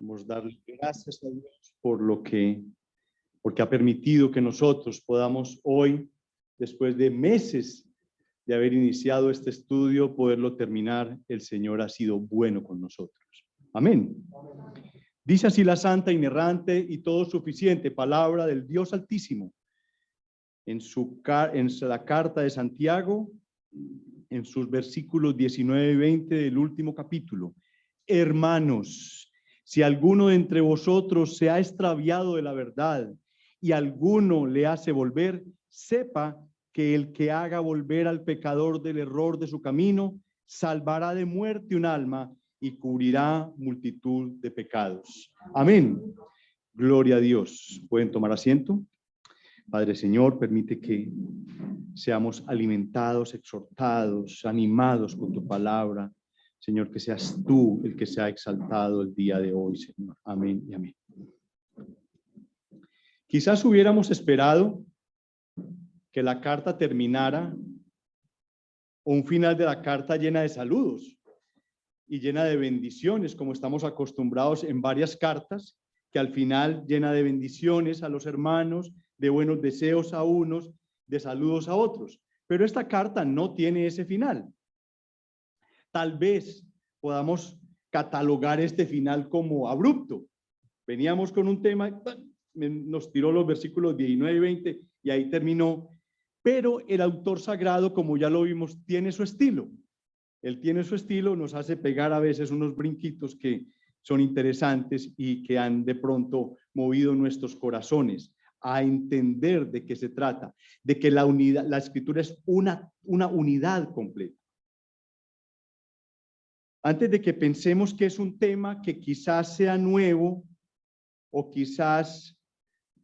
Vamos a darle gracias a Dios porque ha permitido que nosotros podamos hoy, después de meses de haber iniciado este estudio, poderlo terminar. El Señor ha sido bueno con nosotros. Amén. Dice así la santa, inerrante y todo suficiente palabra del Dios Altísimo en la carta de Santiago, en sus versículos 19 y 20 del último capítulo. Hermanos, si alguno de entre vosotros se ha extraviado de la verdad y alguno le hace volver, sepa que el que haga volver al pecador del error de su camino, salvará de muerte un alma y cubrirá multitud de pecados. Amén. Gloria a Dios. ¿Pueden tomar asiento? Padre Señor, permite que seamos alimentados, exhortados, animados con tu palabra. Señor, que seas tú el que sea exaltado el día de hoy, Señor. Amén y amén. Quizás hubiéramos esperado que la carta terminara o un final de la carta llena de saludos y llena de bendiciones, como estamos acostumbrados en varias cartas, que al final llena de bendiciones a los hermanos, de buenos deseos a unos, de saludos a otros. Pero esta carta no tiene ese final. Tal vez podamos catalogar este final como abrupto. Veníamos con un tema, nos tiró los versículos 19 y 20 y ahí terminó. Pero el autor sagrado, como ya lo vimos, tiene su estilo. Él tiene su estilo, nos hace pegar a veces unos brinquitos que son interesantes y que han de pronto movido nuestros corazones a entender de qué se trata, de que la unidad, la escritura es una unidad completa. Antes de que pensemos que es un tema que quizás sea nuevo o quizás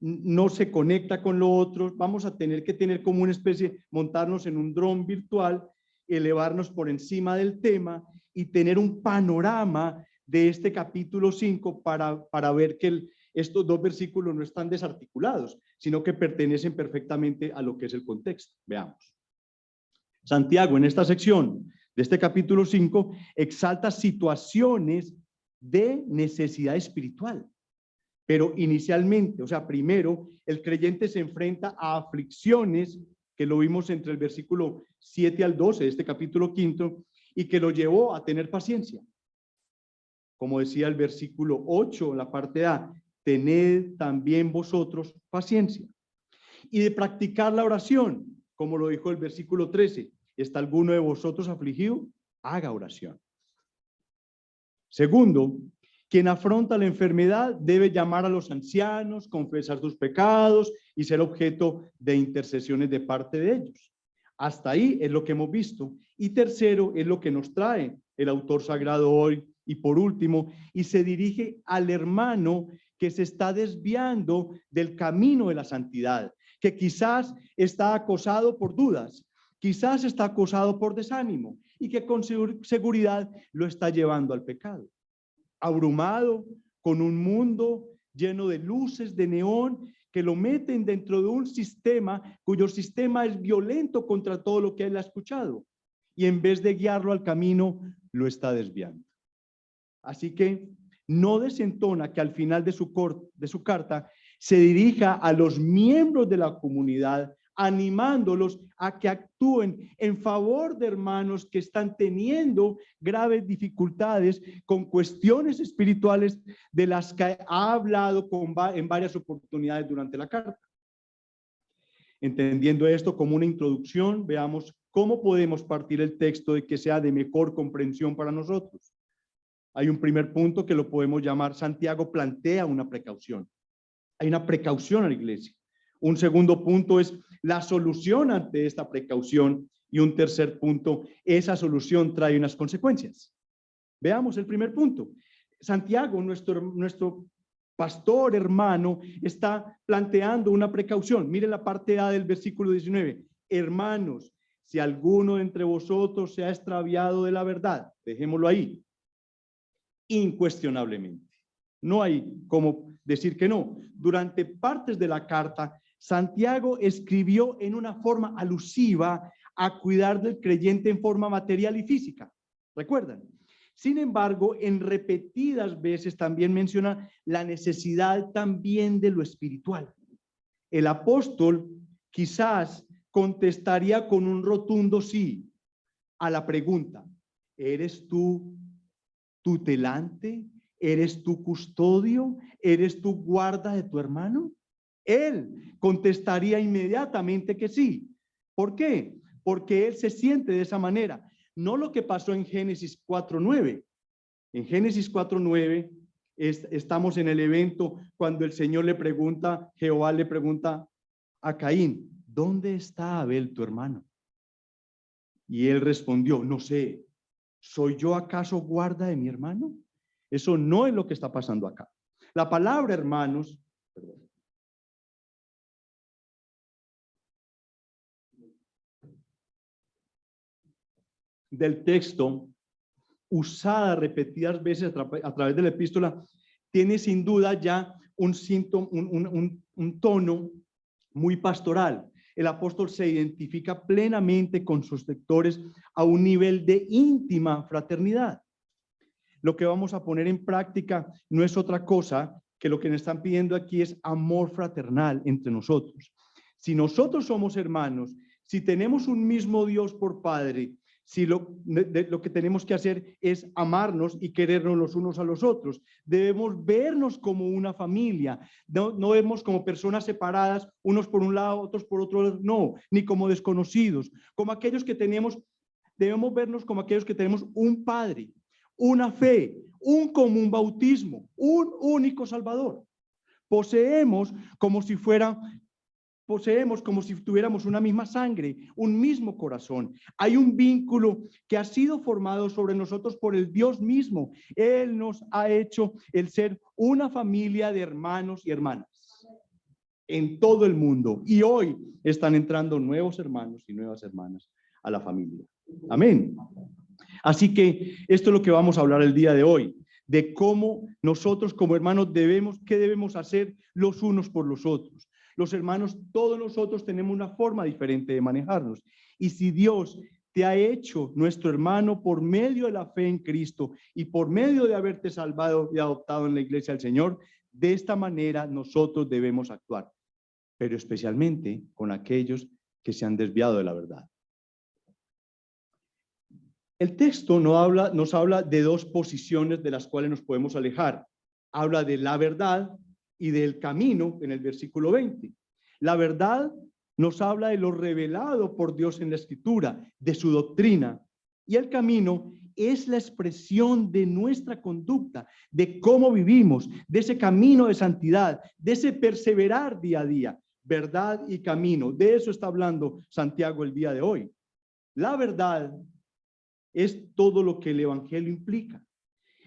no se conecta con lo otro, vamos a tener que tener como una especie, montarnos en un dron virtual, elevarnos por encima del tema y tener un panorama de este capítulo 5 para ver que estos dos versículos no están desarticulados, sino que pertenecen perfectamente a lo que es el contexto. Veamos. Santiago, en esta sección de este capítulo 5, exalta situaciones de necesidad espiritual. Pero inicialmente, o sea, primero, el creyente se enfrenta a aflicciones, que lo vimos entre el versículo 7 al 12 de este capítulo 5, y que lo llevó a tener paciencia. Como decía el versículo 8, la parte A, tened también vosotros paciencia. Y de practicar la oración, como lo dijo el versículo 13, ¿está alguno de vosotros afligido? Haga oración. Segundo, quien afronta la enfermedad debe llamar a los ancianos, confesar sus pecados y ser objeto de intercesiones de parte de ellos. Hasta ahí es lo que hemos visto. Y tercero es lo que nos trae el autor sagrado hoy. Y por último, y se dirige al hermano que se está desviando del camino de la santidad, que quizás está acosado por dudas, quizás está acosado por desánimo y que con seguridad lo está llevando al pecado. Abrumado con un mundo lleno de luces de neón que lo meten dentro de un sistema cuyo sistema es violento contra todo lo que él ha escuchado y en vez de guiarlo al camino lo está desviando. Así que no desentona que al final de su carta se dirija a los miembros de la comunidad animándolos a que actúen en favor de hermanos que están teniendo graves dificultades con cuestiones espirituales de las que ha hablado en varias oportunidades durante la carta. Entendiendo esto como una introducción, veamos cómo podemos partir el texto de que sea de mejor comprensión para nosotros. Hay un primer punto que lo podemos llamar, Santiago plantea una precaución. Hay una precaución a la iglesia. Un segundo punto es la solución ante esta precaución y un tercer punto, esa solución trae unas consecuencias. Veamos el primer punto. Santiago, nuestro pastor hermano, está planteando una precaución. Mire la parte A del versículo 19. Hermanos, si alguno entre vosotros se ha extraviado de la verdad, dejémoslo ahí, incuestionablemente. No hay como decir que no. Durante partes de la carta, Santiago escribió en una forma alusiva a cuidar del creyente en forma material y física. ¿Recuerdan? Sin embargo, en repetidas veces también menciona la necesidad también de lo espiritual. El apóstol quizás contestaría con un rotundo sí a la pregunta: ¿eres tú tutelante? ¿Eres tú custodio? ¿Eres tú guarda de tu hermano? Él contestaría inmediatamente que sí. ¿Por qué? Porque él se siente de esa manera. No lo que pasó en Génesis 4:9. En Génesis 4:9 estamos en el evento cuando el Señor le pregunta, Jehová le pregunta a Caín: ¿dónde está Abel tu hermano? Y él respondió: no sé, ¿soy yo acaso guarda de mi hermano? Eso no es lo que está pasando acá. La palabra hermanos, del texto, usada repetidas veces a través de la epístola, tiene sin duda ya un síntoma, un tono muy pastoral. El apóstol se identifica plenamente con sus lectores a un nivel de íntima fraternidad. Lo que vamos a poner en práctica no es otra cosa que lo que nos están pidiendo aquí es amor fraternal entre nosotros. Si nosotros somos hermanos, si tenemos un mismo Dios por Padre, si lo que tenemos que hacer es amarnos y querernos los unos a los otros, debemos vernos como una familia, no vemos como personas separadas, unos por un lado, otros por otro, no, ni como desconocidos, como aquellos que tenemos, debemos vernos como aquellos que tenemos un Padre, una fe, un común bautismo, un único Salvador. Poseemos como si tuviéramos una misma sangre, un mismo corazón. Hay un vínculo que ha sido formado sobre nosotros por el Dios mismo. Él nos ha hecho el ser una familia de hermanos y hermanas en todo el mundo. Y hoy están entrando nuevos hermanos y nuevas hermanas a la familia. Amén. Así que esto es lo que vamos a hablar el día de hoy, de cómo nosotros como hermanos qué debemos hacer los unos por los otros. Los hermanos, todos nosotros tenemos una forma diferente de manejarnos. Y si Dios te ha hecho nuestro hermano por medio de la fe en Cristo y por medio de haberte salvado y adoptado en la iglesia del Señor, de esta manera nosotros debemos actuar, pero especialmente con aquellos que se han desviado de la verdad. El texto nos habla de dos posiciones de las cuales nos podemos alejar. Habla de la verdad y del camino en el versículo 20. La verdad nos habla de lo revelado por Dios en la Escritura, de su doctrina. Y el camino es la expresión de nuestra conducta, de cómo vivimos, de ese camino de santidad, de ese perseverar día a día. Verdad y camino. De eso está hablando Santiago el día de hoy. La verdad es todo lo que el evangelio implica.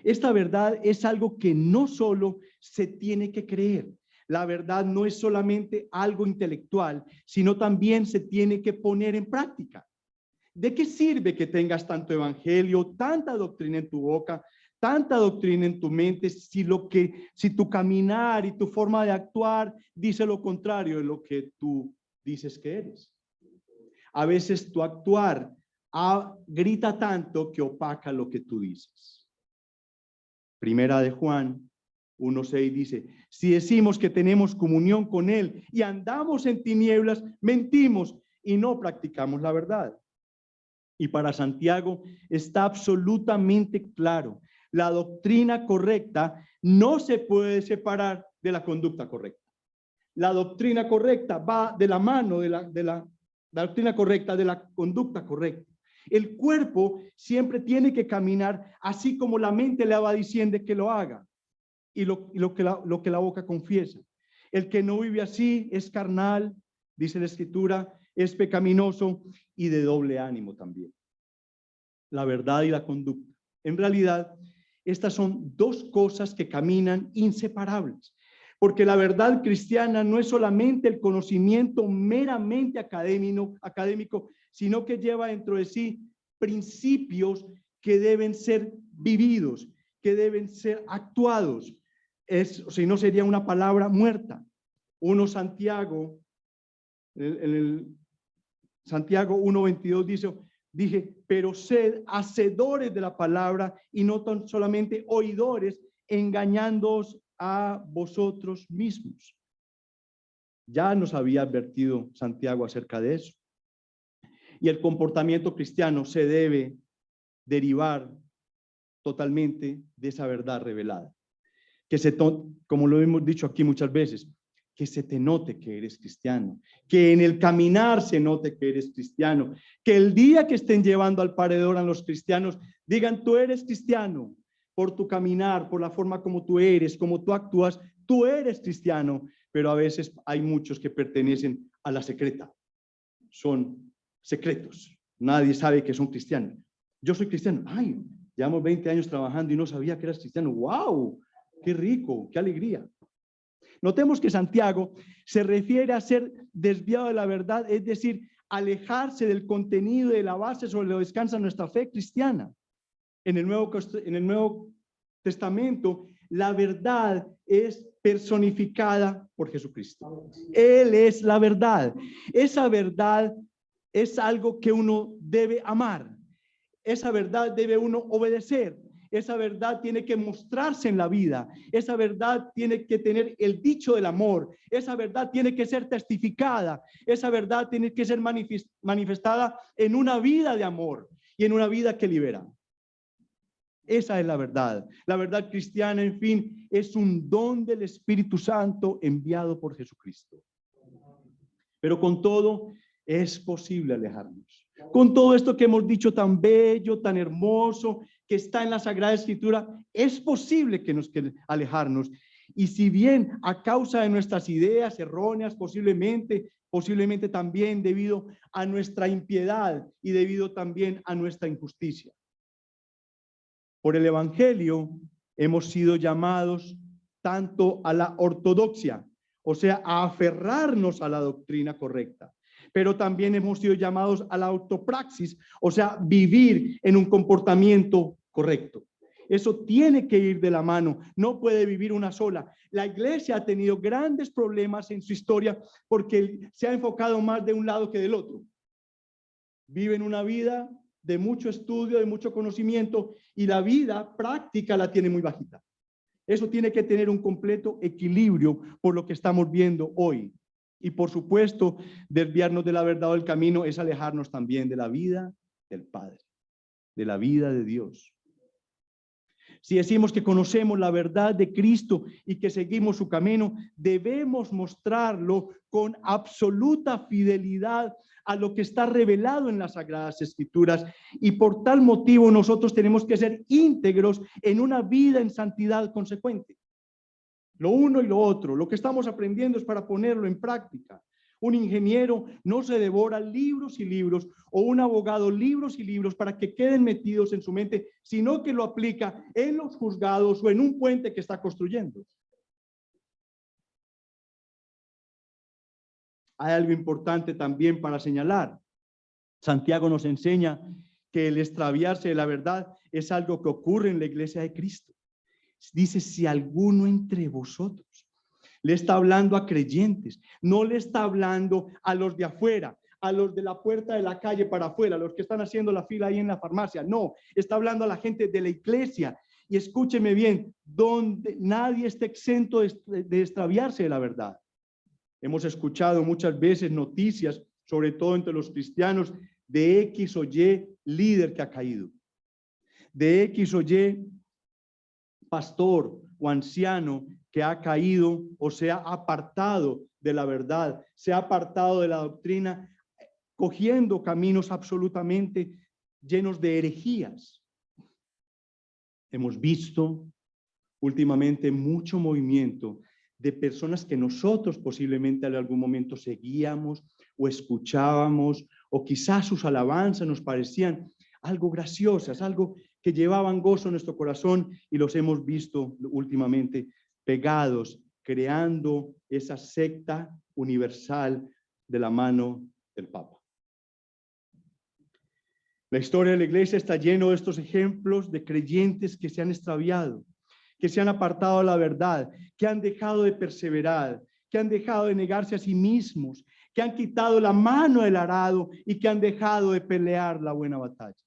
Esta verdad es algo que no solo se tiene que creer. La verdad no es solamente algo intelectual, sino también se tiene que poner en práctica. ¿De qué sirve que tengas tanto evangelio, tanta doctrina en tu boca, tanta doctrina en tu mente, si tu caminar y tu forma de actuar dice lo contrario de lo que tú dices que eres? A veces tu actuar grita tanto que opaca lo que tú dices. Primera de Juan 1:6 dice: si decimos que tenemos comunión con él y andamos en tinieblas, mentimos y no practicamos la verdad. Y para Santiago está absolutamente claro: la doctrina correcta no se puede separar de la conducta correcta. La doctrina correcta va de la mano de la doctrina correcta, de la conducta correcta. El cuerpo siempre tiene que caminar así como la mente le va diciendo que lo haga y lo que la boca confiesa. El que no vive así es carnal, dice la Escritura, es pecaminoso y de doble ánimo también. La verdad y la conducta. En realidad, estas son dos cosas que caminan inseparables. Porque la verdad cristiana no es solamente el conocimiento meramente académico, sino que lleva dentro de sí principios que deben ser vividos, que deben ser actuados. Si no, sería una palabra muerta. Santiago 1:22 dice: Dije, pero sed hacedores de la palabra y no tan solamente oidores, engañándoos a vosotros mismos. Ya nos había advertido Santiago acerca de eso. Y el comportamiento cristiano se debe derivar totalmente de esa verdad revelada. Como lo hemos dicho aquí muchas veces, que se te note que eres cristiano, que en el caminar se note que eres cristiano, que el día que estén llevando al paredón a los cristianos, digan, tú eres cristiano, por tu caminar, por la forma como tú eres, como tú actúas, tú eres cristiano, pero a veces hay muchos que pertenecen a la secreta, son secretos, nadie sabe que son cristianos. Yo soy cristiano, ay, llevamos 20 años trabajando y no sabía que eras cristiano, wow, qué rico, qué alegría. Notemos que Santiago se refiere a ser desviado de la verdad, es decir, alejarse del contenido de la base sobre lo que descansa nuestra fe cristiana. En el Nuevo Testamento, la verdad es personificada por Jesucristo. Él es la verdad. Esa verdad es algo que uno debe amar. Esa verdad debe uno obedecer. Esa verdad tiene que mostrarse en la vida. Esa verdad tiene que tener el dicho del amor. Esa verdad tiene que ser testificada. Esa verdad tiene que ser manifestada en una vida de amor y en una vida que libera. Esa es la verdad. La verdad cristiana, en fin, es un don del Espíritu Santo enviado por Jesucristo. Pero con todo, es posible alejarnos. Con todo esto que hemos dicho tan bello, tan hermoso, que está en la Sagrada Escritura, es posible que nos quede alejarnos. Y si bien a causa de nuestras ideas erróneas, posiblemente también debido a nuestra impiedad y debido también a nuestra injusticia. Por el Evangelio hemos sido llamados tanto a la ortodoxia, o sea, a aferrarnos a la doctrina correcta, pero también hemos sido llamados a la autopraxis, o sea, vivir en un comportamiento correcto. Eso tiene que ir de la mano, no puede vivir una sola. La iglesia ha tenido grandes problemas en su historia porque se ha enfocado más de un lado que del otro. Viven una vida de mucho estudio, de mucho conocimiento, y la vida práctica la tiene muy bajita. Eso tiene que tener un completo equilibrio por lo que estamos viendo hoy. Y por supuesto, desviarnos de la verdad o del camino es alejarnos también de la vida del Padre, de la vida de Dios. Si decimos que conocemos la verdad de Cristo y que seguimos su camino, debemos mostrarlo con absoluta fidelidad a lo que está revelado en las Sagradas Escrituras. Y por tal motivo nosotros tenemos que ser íntegros en una vida en santidad consecuente. Lo uno y lo otro, lo que estamos aprendiendo es para ponerlo en práctica. Un ingeniero no se devora libros y libros, o un abogado libros y libros para que queden metidos en su mente, sino que lo aplica en los juzgados o en un puente que está construyendo. Hay algo importante también para señalar. Santiago nos enseña que el extraviarse de la verdad es algo que ocurre en la iglesia de Cristo. Dice, si alguno entre vosotros. Le está hablando a creyentes, no le está hablando a los de afuera, a los de la puerta de la calle para afuera, a los que están haciendo la fila ahí en la farmacia. No, está hablando a la gente de la iglesia. Y escúcheme bien, donde nadie está exento de extraviarse de la verdad. Hemos escuchado muchas veces noticias, sobre todo entre los cristianos, de X o Y líder que ha caído, de X o Y pastor o anciano que ha caído o se ha apartado de la verdad, se ha apartado de la doctrina, cogiendo caminos absolutamente llenos de herejías. Hemos visto últimamente mucho movimiento de personas que nosotros posiblemente en algún momento seguíamos o escuchábamos, o quizás sus alabanzas nos parecían algo graciosas, algo que llevaban gozo en nuestro corazón, y los hemos visto últimamente pegados, creando esa secta universal de la mano del Papa. La historia de la iglesia está lleno de estos ejemplos de creyentes que se han extraviado, que se han apartado de la verdad, que han dejado de perseverar, que han dejado de negarse a sí mismos, que han quitado la mano del arado y que han dejado de pelear la buena batalla.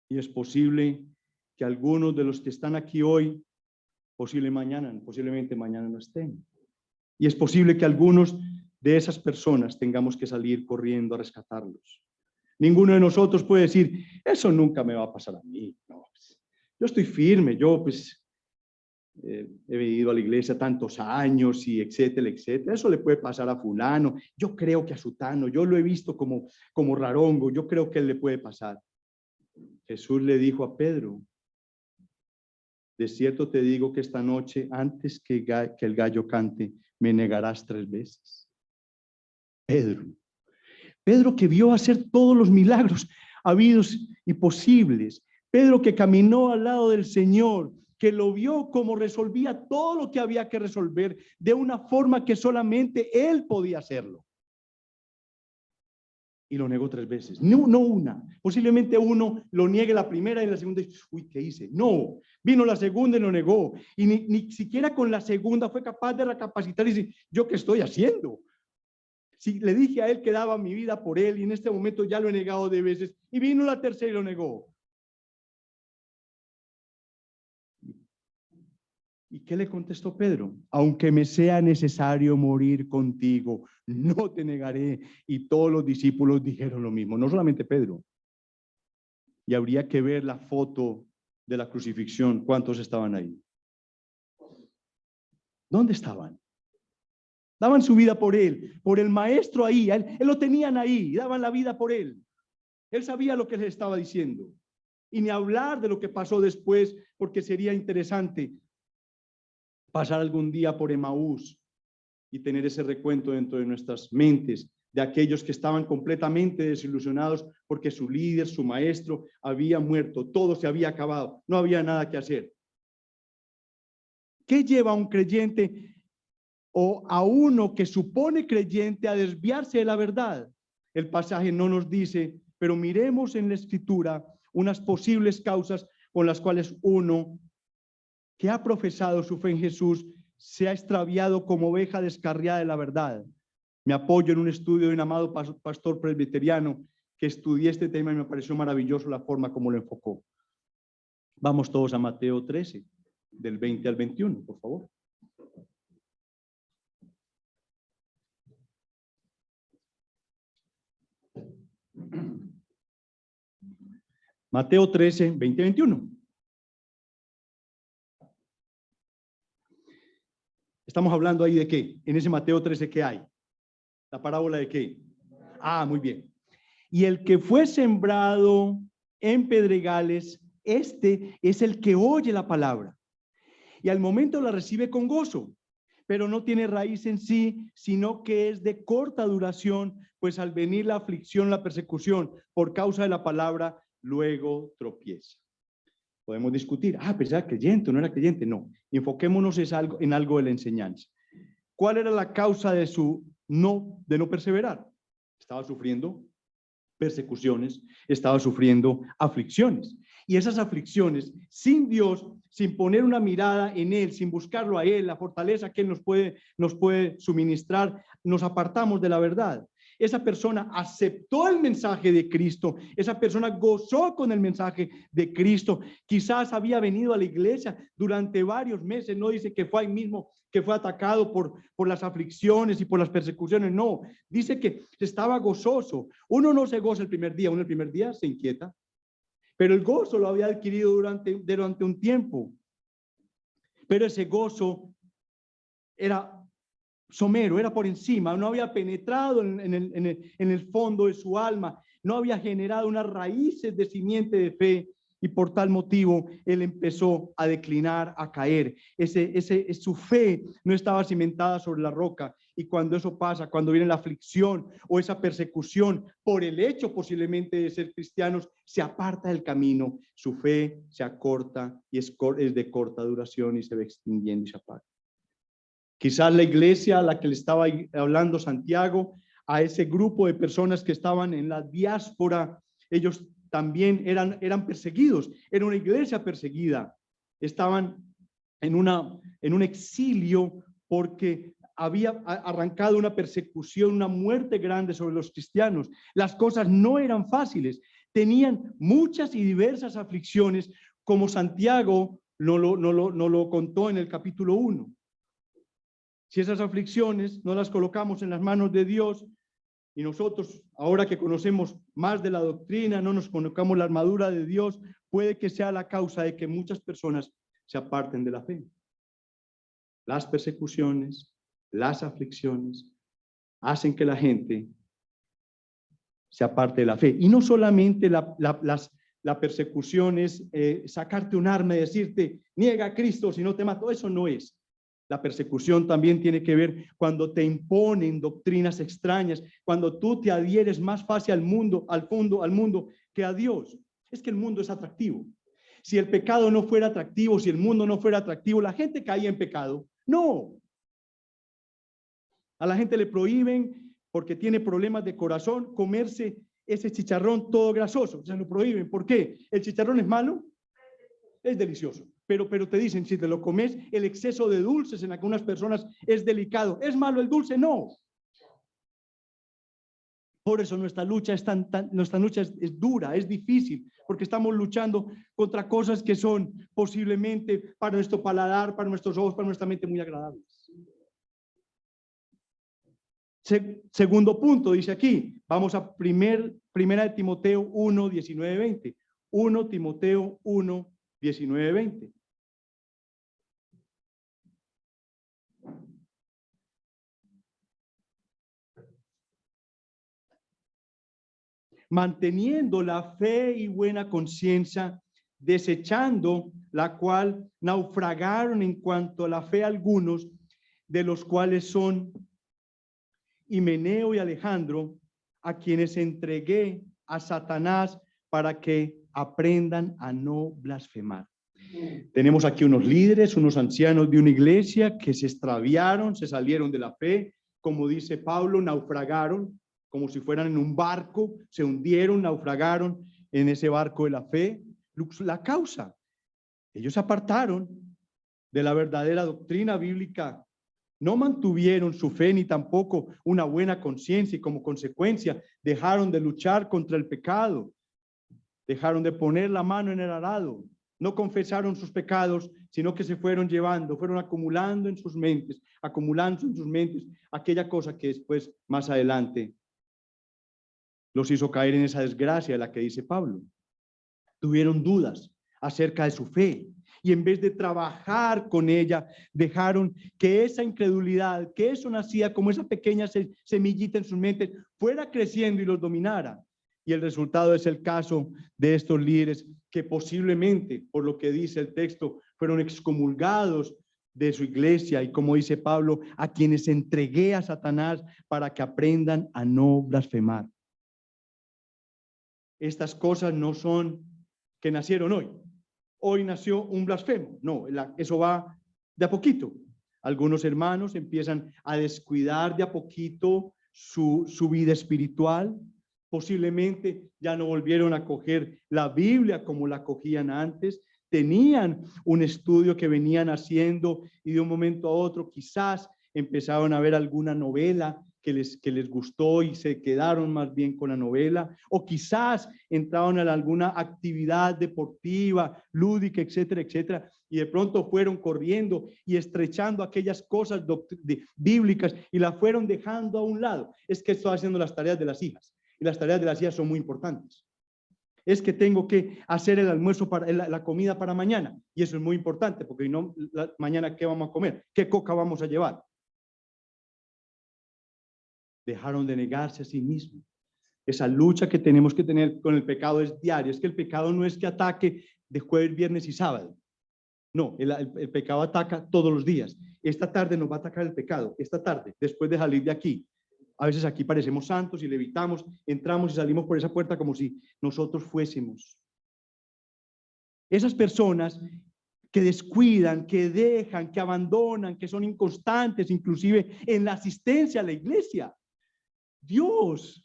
Y es posible que algunos de los que están aquí hoy, posiblemente mañana no estén. Y es posible que algunos de esas personas tengamos que salir corriendo a rescatarlos. Ninguno de nosotros puede decir, eso nunca me va a pasar a mí. No, yo estoy firme, yo he ido a la iglesia tantos años y etcétera, etcétera. Eso le puede pasar a fulano. Yo creo que a sutano, yo lo he visto como rarongo, yo creo que él le puede pasar. Jesús le dijo a Pedro, de cierto te digo que esta noche, antes que el gallo cante, me negarás 3 veces. Pedro que vio hacer todos los milagros habidos y posibles. Pedro que caminó al lado del Señor, que lo vio como resolvía todo lo que había que resolver de una forma que solamente él podía hacerlo. Y lo negó 3 veces, no una. Posiblemente uno lo niegue la primera y la segunda, uy, ¿qué hice? No, vino la segunda y lo negó. Y ni siquiera con la segunda fue capaz de recapacitar y decir, ¿yo qué estoy haciendo? Si le dije a él que daba mi vida por él y en este momento ya lo he negado de veces. Y vino la tercera y lo negó. ¿Y qué le contestó Pedro? Aunque me sea necesario morir contigo, no te negaré. Y todos los discípulos dijeron lo mismo, no solamente Pedro. Y habría que ver la foto de la crucifixión. ¿Cuántos estaban ahí? ¿Dónde estaban? Daban su vida por él, por el maestro ahí. Él lo tenían ahí, daban la vida por él. Él sabía lo que les estaba diciendo. Y ni hablar de lo que pasó después, porque sería interesante pasar algún día por Emaús y tener ese recuento dentro de nuestras mentes de aquellos que estaban completamente desilusionados porque su líder, su maestro había muerto, todo se había acabado, no había nada que hacer. ¿Qué lleva a un creyente o a uno que supone creyente a desviarse de la verdad? El pasaje no nos dice, pero miremos en la Escritura unas posibles causas con las cuales uno que ha profesado su fe en Jesús se ha extraviado como oveja descarriada de la verdad. Me apoyo en un estudio de un amado pastor presbiteriano que estudié este tema y me pareció maravilloso la forma como lo enfocó. Vamos todos a Mateo 13, del 20 al 21, por favor. Mateo 13, 20, 21. Estamos hablando ahí de qué. En ese Mateo 13, ¿qué hay? ¿La parábola de qué? Ah, muy bien. Y el que fue sembrado en pedregales, este es el que oye la palabra y al momento la recibe con gozo, pero no tiene raíz en sí, sino que es de corta duración, pues al venir la aflicción, la persecución por causa de la palabra, luego tropieza. Podemos discutir, pero era creyente o no era creyente. No, enfoquémonos en algo de la enseñanza. ¿Cuál era la causa de no perseverar? Estaba sufriendo persecuciones, estaba sufriendo aflicciones. Y esas aflicciones, sin Dios, sin poner una mirada en Él, sin buscarlo a Él, la fortaleza que Él nos puede suministrar, nos apartamos de la verdad. Esa persona aceptó el mensaje de Cristo, esa persona gozó con el mensaje de Cristo, quizás había venido a la iglesia durante varios meses, no dice que fue ahí mismo que fue atacado por las aflicciones y por las persecuciones, no, dice que estaba gozoso. Uno no se goza el primer día, uno el primer día se inquieta, pero el gozo lo había adquirido durante un tiempo, pero ese gozo era somero, era por encima, no había penetrado en el fondo de su alma, no había generado unas raíces de simiente de fe y por tal motivo él empezó a declinar, a caer. Su fe no estaba cimentada sobre la roca y cuando eso pasa, cuando viene la aflicción o esa persecución por el hecho posiblemente de ser cristianos, se aparta del camino, su fe se acorta y es de corta duración y se va extinguiendo y se apaga. Quizás la iglesia a la que le estaba hablando Santiago, a ese grupo de personas que estaban en la diáspora, ellos también eran perseguidos, era una iglesia perseguida, estaban en un exilio porque había arrancado una persecución, una muerte grande sobre los cristianos. Las cosas no eran fáciles. Tenían muchas y diversas aflicciones, como Santiago no lo contó en el capítulo 1. Si esas aflicciones no las colocamos en las manos de Dios, y nosotros, ahora que conocemos más de la doctrina, no nos colocamos la armadura de Dios, puede que sea la causa de que muchas personas se aparten de la fe. Las persecuciones, las aflicciones, hacen que la gente se aparte de la fe. Y no solamente la persecución es sacarte un arma y decirte, niega a Cristo si no te mato. Eso no es. La persecución también tiene que ver cuando te imponen doctrinas extrañas, cuando tú te adhieres más fácil al mundo que a Dios. Es que el mundo es atractivo. Si el pecado no fuera atractivo, si el mundo no fuera atractivo, la gente caía en pecado. No. A la gente le prohíben, porque tiene problemas de corazón, comerse ese chicharrón todo grasoso. Se lo prohíben. ¿Por qué? ¿El chicharrón es malo? Es delicioso. Pero te dicen, si te lo comes, el exceso de dulces en algunas personas es delicado. ¿Es malo el dulce? No. Por eso nuestra lucha es es dura, es difícil, porque estamos luchando contra cosas que son posiblemente para nuestro paladar, para nuestros ojos, para nuestra mente muy agradables. Segundo punto, dice aquí, vamos a primera de Timoteo 1, 19, 20. 1 Timoteo 1, 19, 20. Manteniendo la fe y buena conciencia, desechando la cual naufragaron en cuanto a la fe algunos, de los cuales son Himeneo y Alejandro, a quienes entregué a Satanás para que aprendan a no blasfemar. Tenemos aquí unos líderes, unos ancianos de una iglesia que se extraviaron, se salieron de la fe, como dice Pablo, naufragaron, como si fueran en un barco, se hundieron, naufragaron en ese barco de la fe. La causa, ellos se apartaron de la verdadera doctrina bíblica, no mantuvieron su fe ni tampoco una buena conciencia y como consecuencia dejaron de luchar contra el pecado, dejaron de poner la mano en el arado, no confesaron sus pecados, sino que se fueron llevando, fueron acumulando en sus mentes aquella cosa que después, más adelante, los hizo caer en esa desgracia de la que dice Pablo. Tuvieron dudas acerca de su fe y en vez de trabajar con ella, dejaron que esa incredulidad, que eso nacía como esa pequeña semillita en sus mentes, fuera creciendo y los dominara. Y el resultado es el caso de estos líderes que posiblemente, por lo que dice el texto, fueron excomulgados de su iglesia y, como dice Pablo, a quienes entregué a Satanás para que aprendan a no blasfemar. Estas cosas no son que nacieron hoy. Hoy nació un blasfemo. No, eso va de a poquito. Algunos hermanos empiezan a descuidar de a poquito su vida espiritual. Posiblemente ya no volvieron a coger la Biblia como la cogían antes. Tenían un estudio que venían haciendo y de un momento a otro quizás empezaron a ver alguna novela que les gustó y se quedaron más bien con la novela, o quizás entraron en alguna actividad deportiva, lúdica, etcétera, etcétera, y de pronto fueron corriendo y estrechando aquellas cosas bíblicas y la fueron dejando a un lado. Es que estoy haciendo las tareas de las hijas, y las tareas de las hijas son muy importantes. Es que tengo que hacer el almuerzo la comida para mañana, y eso es muy importante, porque no, mañana ¿qué vamos a comer? ¿Qué coca vamos a llevar? Dejaron de negarse a sí mismos. Esa lucha que tenemos que tener con el pecado es diaria. Es que el pecado no es que ataque de jueves, viernes y sábado. No, el pecado ataca todos los días. Esta tarde nos va a atacar el pecado. Esta tarde, después de salir de aquí. A veces aquí parecemos santos y levitamos, entramos y salimos por esa puerta como si nosotros fuésemos. Esas personas que descuidan, que dejan, que abandonan, que son inconstantes, inclusive en la asistencia a la iglesia. Dios,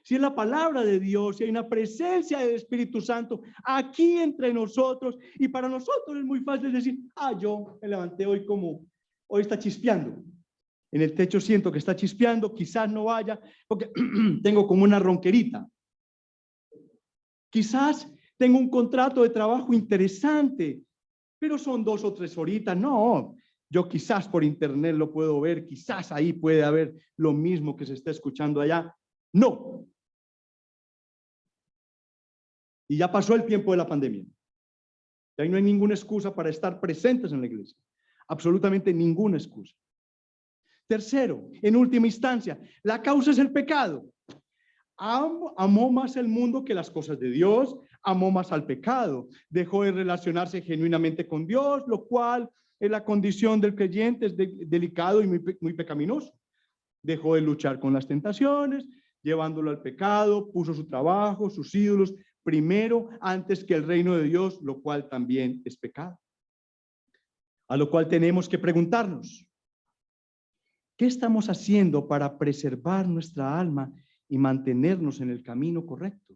si es la palabra de Dios, si hay una presencia del Espíritu Santo aquí entre nosotros, y para nosotros es muy fácil decir, yo me levanté hoy como, hoy está chispeando. En el techo siento que está chispeando, quizás no vaya porque tengo como una ronquerita. Quizás tengo un contrato de trabajo interesante, pero son 2 o 3 horitas. No, yo quizás por internet lo puedo ver, quizás ahí puede haber lo mismo que se está escuchando allá. No. Y ya pasó el tiempo de la pandemia. Y ahí no hay ninguna excusa para estar presentes en la iglesia. Absolutamente ninguna excusa. Tercero, en última instancia, la causa es el pecado. Amó más el mundo que las cosas de Dios, amó más al pecado, dejó de relacionarse genuinamente con Dios, lo cual es la condición del creyente, es delicado y muy pecaminoso. Dejó de luchar con las tentaciones, llevándolo al pecado, puso su trabajo, sus ídolos, primero antes que el reino de Dios, lo cual también es pecado. A lo cual tenemos que preguntarnos, ¿qué estamos haciendo para preservar nuestra alma y mantenernos en el camino correcto?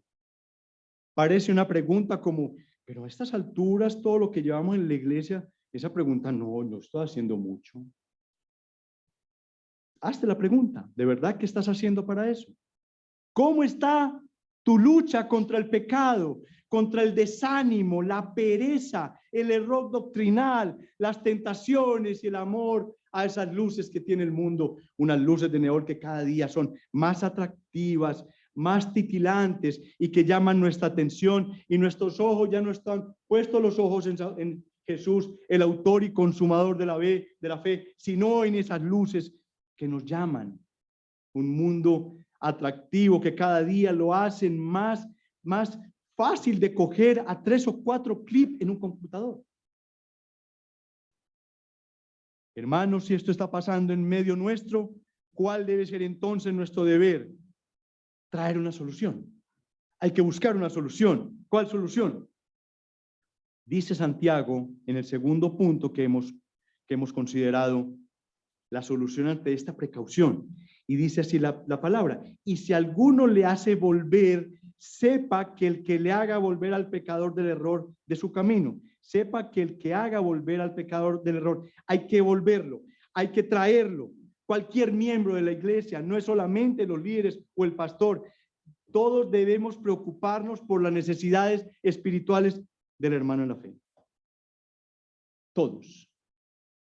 Parece una pregunta como, pero a estas alturas, todo lo que llevamos en la iglesia, esa pregunta no estoy haciendo mucho. Hazte la pregunta, ¿de verdad qué estás haciendo para eso? ¿Cómo está tu lucha contra el pecado, contra el desánimo, la pereza, el error doctrinal, las tentaciones y el amor a esas luces que tiene el mundo? Unas luces de neón que cada día son más atractivas, más titilantes y que llaman nuestra atención, y nuestros ojos ya no están puestos los ojos en Jesús, el autor y consumador de la fe, sino en esas luces que nos llaman. Un mundo atractivo que cada día lo hacen más fácil de coger a 3 o 4 clics en un computador. Hermanos, si esto está pasando en medio nuestro, ¿cuál debe ser entonces nuestro deber? Traer una solución. Hay que buscar una solución. ¿Cuál solución? Dice Santiago en el segundo punto que hemos considerado, la solución ante esta precaución. Y dice así la palabra: y si alguno le hace volver, sepa que el que le haga volver al pecador del error de su camino, sepa que el que haga volver al pecador del error, hay que volverlo, hay que traerlo. Cualquier miembro de la iglesia, no es solamente los líderes o el pastor, todos debemos preocuparnos por las necesidades espirituales del hermano en la fe. Todos,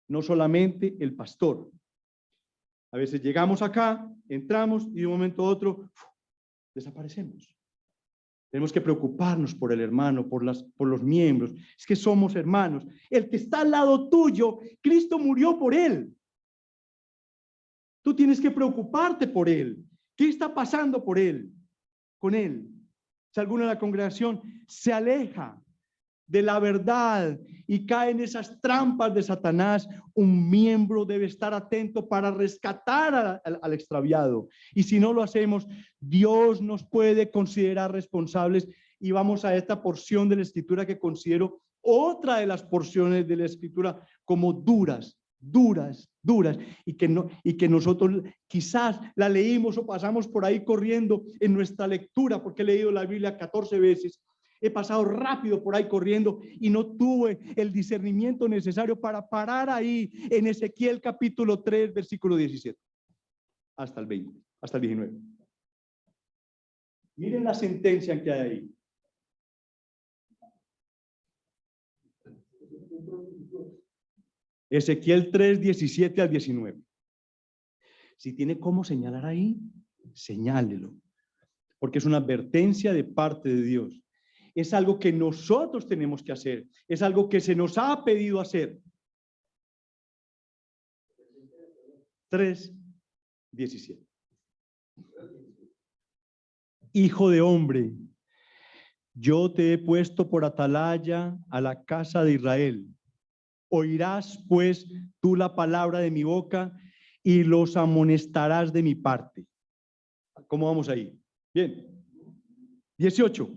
no solamente el pastor. A veces llegamos acá, entramos y de un momento a otro desaparecemos. Tenemos que preocuparnos por el hermano, por los miembros. Es que somos hermanos. El que está al lado tuyo, Cristo murió por él. Tú tienes que preocuparte por él. ¿Qué está pasando por él? Con él. Si alguno de la congregación se aleja de la verdad y cae en esas trampas de Satanás, un miembro debe estar atento para rescatar al extraviado. Y si no lo hacemos, Dios nos puede considerar responsables. Y vamos a esta porción de la Escritura que considero otra de las porciones de la Escritura como duras, y que nosotros quizás la leímos o pasamos por ahí corriendo en nuestra lectura, porque he leído la Biblia 14 veces. He pasado rápido por ahí corriendo y no tuve el discernimiento necesario para parar ahí en Ezequiel capítulo 3, versículo 17, hasta el 20, hasta el 19. Miren la sentencia que hay ahí. Ezequiel 3, 17 al 19. Si tiene cómo señalar ahí, señálelo, porque es una advertencia de parte de Dios. Es algo que nosotros tenemos que hacer. Es algo que se nos ha pedido hacer. 3:17. Hijo de hombre, yo te he puesto por atalaya a la casa de Israel. Oirás pues tú la palabra de mi boca y los amonestarás de mi parte. ¿Cómo vamos ahí? Bien. 18.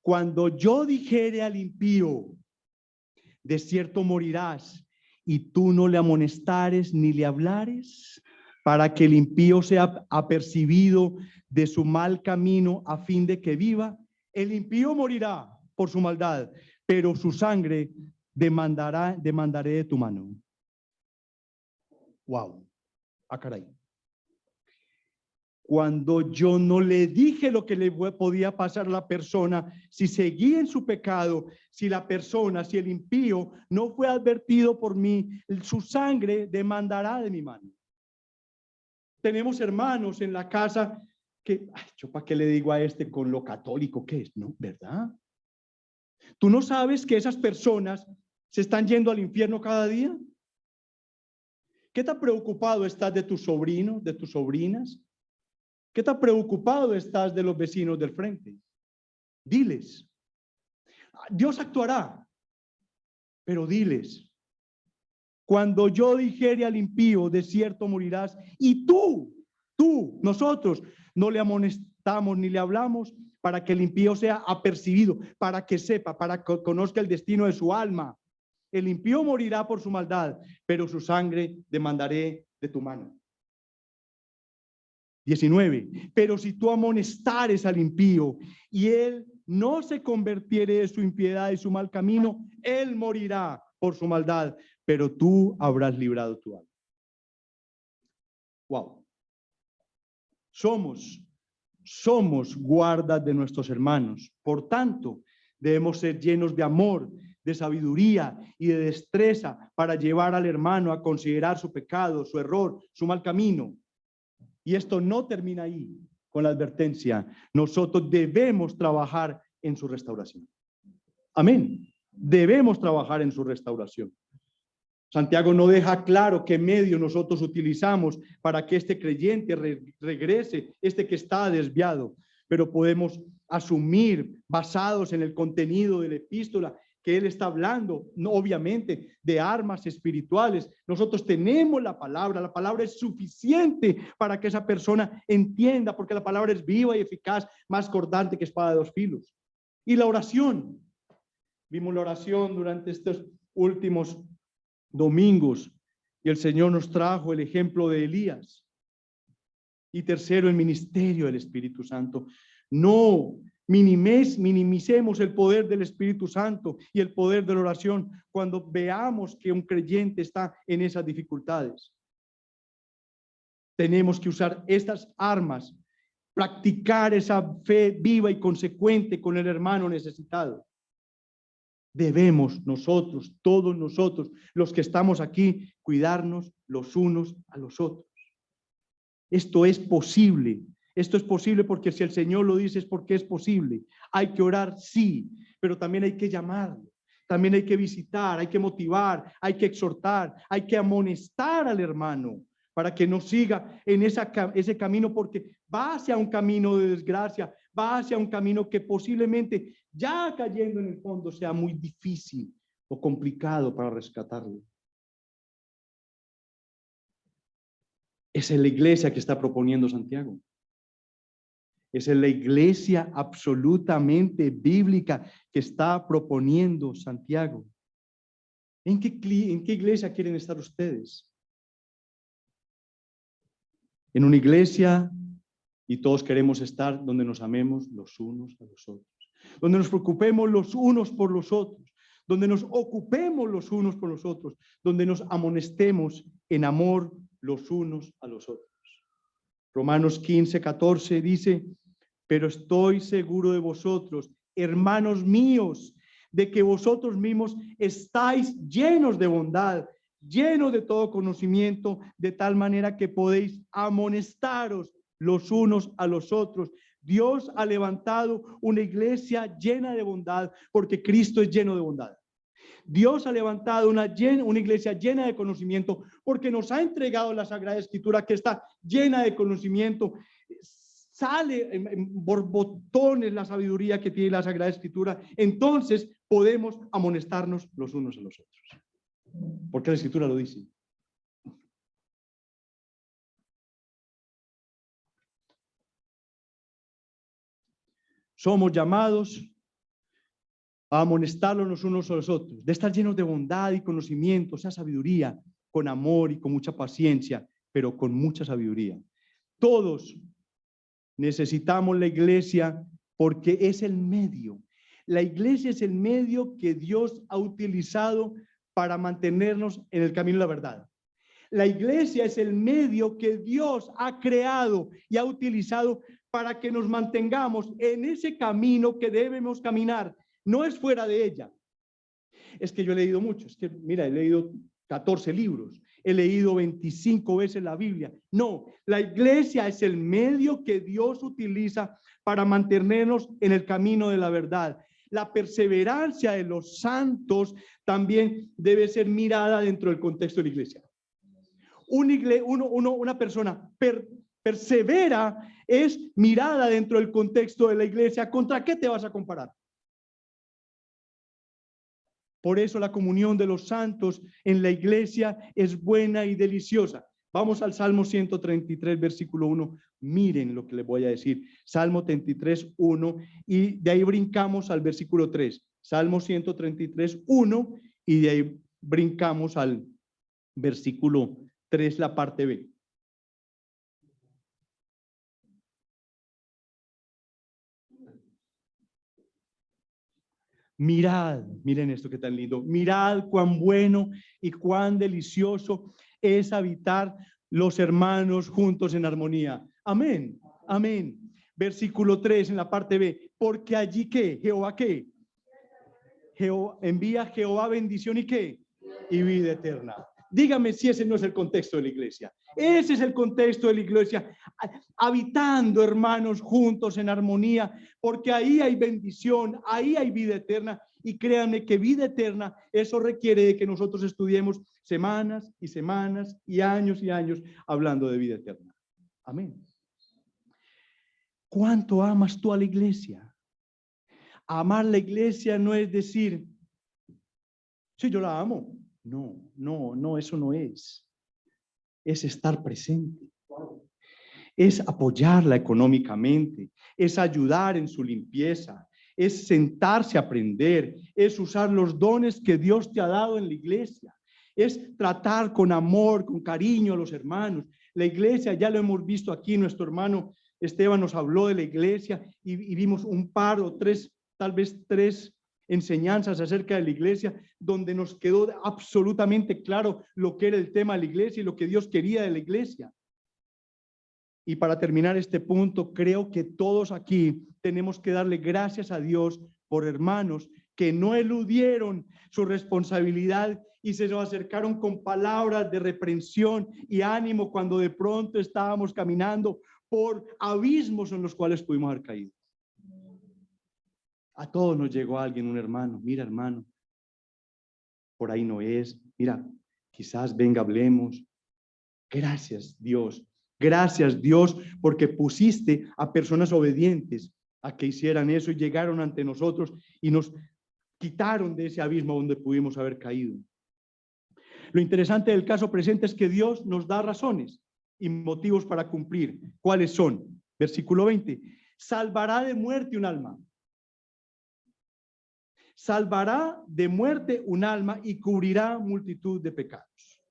Cuando yo dijere al impío, de cierto morirás, y tú no le amonestares ni le hablares, para que el impío sea apercibido de su mal camino a fin de que viva, el impío morirá por su maldad, pero su sangre demandaré de tu mano. Wow. Ah, caray. Cuando yo no le dije lo que le podía pasar a la persona, si seguía en su pecado, si la persona, si el impío no fue advertido por mí, su sangre demandará de mi mano. Tenemos hermanos en la casa que, ay, yo para qué le digo a este con lo católico que es, ¿no? ¿Verdad? ¿Tú no sabes que esas personas se están yendo al infierno cada día? ¿Qué tan preocupado estás de tus sobrinos, de tus sobrinas? ¿Qué tan preocupado estás de los vecinos del frente? Diles. Dios actuará, pero diles. Cuando yo dijere al impío, de cierto morirás, y nosotros, no le amonestamos ni le hablamos para que el impío sea apercibido, para que sepa, para que conozca el destino de su alma. El impío morirá por su maldad, pero su sangre demandaré de tu mano. 19. Pero si tú amonestares al impío y él no se convirtiere de su impiedad y su mal camino, él morirá por su maldad, pero tú habrás librado tu alma. Wow. Somos guardas de nuestros hermanos. Por tanto, debemos ser llenos de amor, de sabiduría y de destreza para llevar al hermano a considerar su pecado, su error, su mal camino. Y esto no termina ahí con la advertencia. Nosotros debemos trabajar en su restauración. Amén. Debemos trabajar en su restauración. Santiago no deja claro qué medio nosotros utilizamos para que este creyente regrese, este que está desviado, pero podemos asumir, basados en el contenido de la epístola, que él está hablando, no, obviamente, de armas espirituales. Nosotros tenemos la palabra es suficiente para que esa persona entienda, porque la palabra es viva y eficaz, más cortante que espada de dos filos. Y la oración, vimos la oración durante estos últimos domingos, y el Señor nos trajo el ejemplo de Elías. Y tercero, el ministerio del Espíritu Santo. No minimicemos el poder del Espíritu Santo y el poder de la oración cuando veamos que un creyente está en esas dificultades. Tenemos que usar estas armas, practicar esa fe viva y consecuente con el hermano necesitado. Debemos nosotros, todos nosotros, los que estamos aquí, cuidarnos los unos a los otros. Esto es posible. Esto es posible porque si el Señor lo dice es porque es posible. Hay que orar, sí, pero también hay que llamarlo. También hay que visitar, hay que motivar, hay que exhortar, hay que amonestar al hermano para que no siga en ese camino, porque va hacia un camino de desgracia, va hacia un camino que posiblemente ya cayendo en el fondo sea muy difícil o complicado para rescatarlo. Esa es la iglesia que está proponiendo Santiago. Esa es la iglesia absolutamente bíblica que está proponiendo Santiago. ¿En qué iglesia quieren estar ustedes? En una iglesia, y todos queremos estar donde nos amemos los unos a los otros, donde nos preocupemos los unos por los otros, donde nos ocupemos los unos por los otros, donde nos amonestemos en amor los unos a los otros. Romanos 15:14 dice: pero estoy seguro de vosotros, hermanos míos, de que vosotros mismos estáis llenos de bondad, llenos de todo conocimiento, de tal manera que podéis amonestaros los unos a los otros. Dios ha levantado una iglesia llena de bondad porque Cristo es lleno de bondad. Dios ha levantado una iglesia llena de conocimiento porque nos ha entregado la Sagrada Escritura que está llena de conocimiento. Sale en borbotones la sabiduría que tiene la Sagrada Escritura. Entonces podemos amonestarnos los unos a los otros, porque la Escritura lo dice. Somos llamados a amonestarlos los unos a los otros, de estar llenos de bondad y conocimiento, o sea, sabiduría, con amor y con mucha paciencia, pero con mucha sabiduría. Todos necesitamos la iglesia porque es el medio. La iglesia es el medio que Dios ha utilizado para mantenernos en el camino de la verdad. La iglesia es el medio que Dios ha creado y ha utilizado para que nos mantengamos en ese camino que debemos caminar. No es fuera de ella. Es que yo he leído mucho. Es que, mira, he leído 14 libros. He leído 25 veces la Biblia. No, la iglesia es el medio que Dios utiliza para mantenernos en el camino de la verdad. La perseverancia de los santos también debe ser mirada dentro del contexto de la iglesia. Una persona persevera es mirada dentro del contexto de la iglesia. ¿Contra qué te vas a comparar? Por eso la comunión de los santos en la iglesia es buena y deliciosa. Vamos al Salmo 133, versículo 1. Miren lo que les voy a decir. Salmo 33, 1. Y de ahí brincamos al versículo 3. Salmo 133, 1. Y de ahí brincamos al versículo 3, la parte B. Mirad, miren esto que tan lindo. Mirad cuán bueno y cuán delicioso es habitar los hermanos juntos en armonía. Amén, amén. Versículo 3 en la parte B. Porque allí ¿qué? Jehová ¿qué? Envía Jehová bendición y ¿qué? Y vida eterna. Dígame si ese no es el contexto de la iglesia. Ese es el contexto de la iglesia, habitando hermanos juntos en armonía, porque ahí hay bendición, ahí hay vida eterna. Y créanme que vida eterna, eso requiere de que nosotros estudiemos semanas y semanas y años hablando de vida eterna. Amén. ¿Cuánto amas tú a la iglesia? Amar la iglesia no es decir, sí, yo la amo. No, eso no es. Es estar presente. Es apoyarla económicamente. Es ayudar en su limpieza. Es sentarse a aprender. Es usar los dones que Dios te ha dado en la iglesia. Es tratar con amor, con cariño a los hermanos. La iglesia, ya lo hemos visto aquí, nuestro hermano Esteban nos habló de la iglesia y vimos un par o tres, tal vez tres enseñanzas acerca de la iglesia, donde nos quedó absolutamente claro lo que era el tema de la iglesia y lo que Dios quería de la iglesia. Y para terminar este punto, creo que todos aquí tenemos que darle gracias a Dios por hermanos que no eludieron su responsabilidad y se nos acercaron con palabras de reprensión y ánimo cuando de pronto estábamos caminando por abismos en los cuales pudimos haber caído. A todos nos llegó alguien, un hermano, mira hermano, por ahí no es, mira, quizás venga, hablemos. Gracias Dios, porque pusiste a personas obedientes a que hicieran eso y llegaron ante nosotros y nos quitaron de ese abismo donde pudimos haber caído. Lo interesante del caso presente es que Dios nos da razones y motivos para cumplir. ¿Cuáles son? Versículo 20. Salvará de muerte un alma. Salvará de muerte un alma y cubrirá multitud de pecados.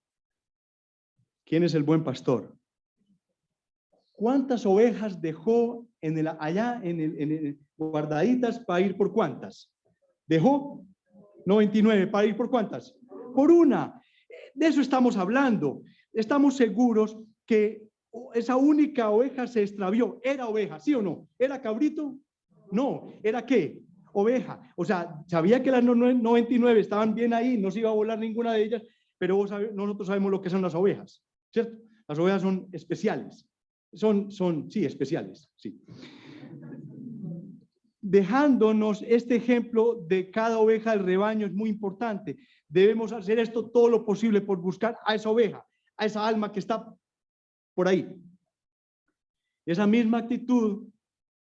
¿Quién es el buen pastor? ¿Cuántas ovejas dejó allá en el guardaditas para ir por cuántas? Dejó 99 para ir por cuántas? Por una. De eso estamos hablando. Estamos seguros que esa única oveja se extravió. ¿Era oveja, sí o no? ¿Era cabrito? No. ¿Era qué? Oveja. O sea, sabía que las 99 estaban bien ahí, no se iba a volar ninguna de ellas, pero nosotros sabemos lo que son las ovejas, ¿cierto? Las ovejas son especiales. Sí, especiales, sí. Dejándonos este ejemplo de cada oveja del rebaño es muy importante. Debemos hacer esto todo lo posible por buscar a esa oveja, a esa alma que está por ahí. Esa misma actitud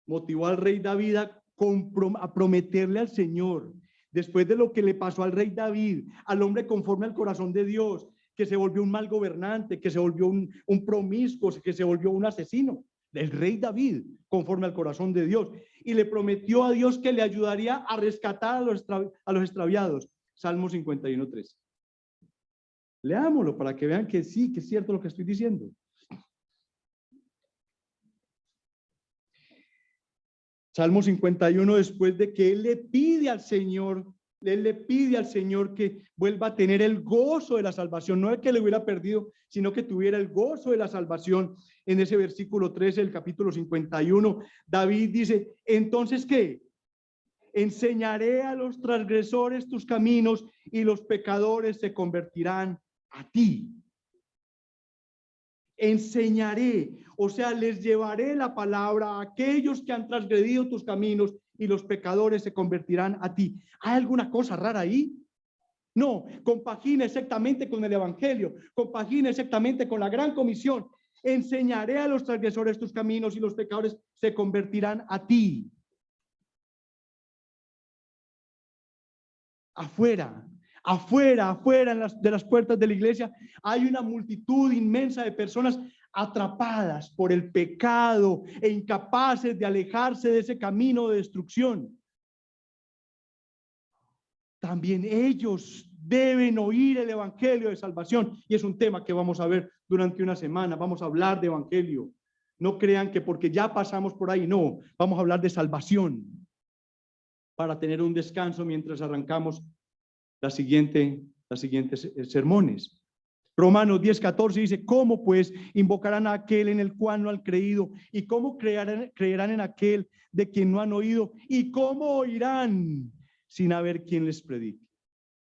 motivó al rey David a prometerle al Señor, después de lo que le pasó al rey David, al hombre conforme al corazón de Dios, que se volvió un mal gobernante, que se volvió un promiscuo, que se volvió un asesino. El rey David, conforme al corazón de Dios, y le prometió a Dios que le ayudaría a rescatar a los extraviados. Salmo 51:3. Leámoslo para que vean que sí, que es cierto lo que estoy diciendo. Salmo 51, después de que él le pide al Señor Él le pide al Señor que vuelva a tener el gozo de la salvación, no el que le hubiera perdido, sino que tuviera el gozo de la salvación. En ese versículo 13 del capítulo 51, David dice, entonces, ¿qué? Enseñaré a los transgresores tus caminos y los pecadores se convertirán a ti. Enseñaré, o sea, les llevaré la palabra a aquellos que han transgredido tus caminos y los pecadores se convertirán a ti. ¿Hay alguna cosa rara ahí? No, compagina exactamente con el evangelio, compagina exactamente con la gran comisión. Enseñaré a los transgresores tus caminos y los pecadores se convertirán a ti. Afuera de las puertas de la iglesia hay una multitud inmensa de personas atrapadas por el pecado e incapaces de alejarse de ese camino de destrucción. También ellos deben oír el evangelio de salvación, y es un tema que vamos a ver durante una semana. Vamos a hablar de evangelio. No crean que porque ya pasamos por ahí, no, vamos a hablar de salvación para tener un descanso mientras arrancamos las siguientes sermones. Romanos 10:14 dice, ¿cómo pues invocarán a aquel en el cual no han creído? ¿Y cómo creerán en aquel de quien no han oído? ¿Y cómo oirán sin haber quien les predique?